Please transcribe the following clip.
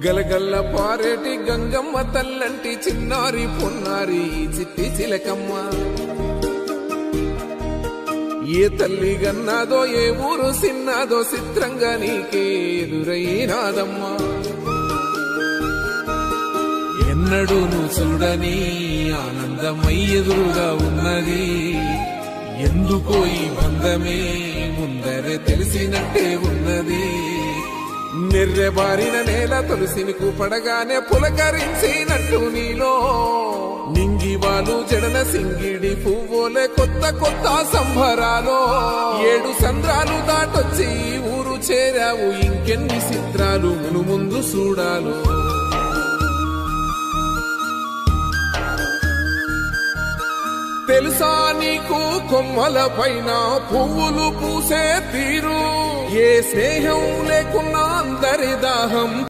గలగల్ల పారేటి గంగమ్మ తల్లంటి చిన్నారి పొన్నారి చిట్టి చిలకమ్మ ఏ తల్లి గన్నాదో ఏ ఊరు సిన్నాదో చిత్రంగా నీకే ఎదురైనాదమ్మా ఎన్నడూ నువ్వు చూడని ఆనందమై ఎదురుగా ఉన్నది ఎందుకో ఈ బంధమే ముందరే తెలిసినట్టే ఉన్నది నిర్రెబారిన నేల తులసిని కూపడగానే పులకరించినట్టు నీలో నింగివాలు జడన సింగిడి పువ్వులే కొత్త కొత్త సంబరాలో 7 సంద్రాలు దాటొచ్చి ఊరు చేరావు ఇంకెన్ని చిత్రాలు మును ముందు చూడాలో తెలుసా నీకు కొమ్మల పైన పువ్వులు పూసే తీరు ఏ స్నేహం లేకున్నా అందరి దాహం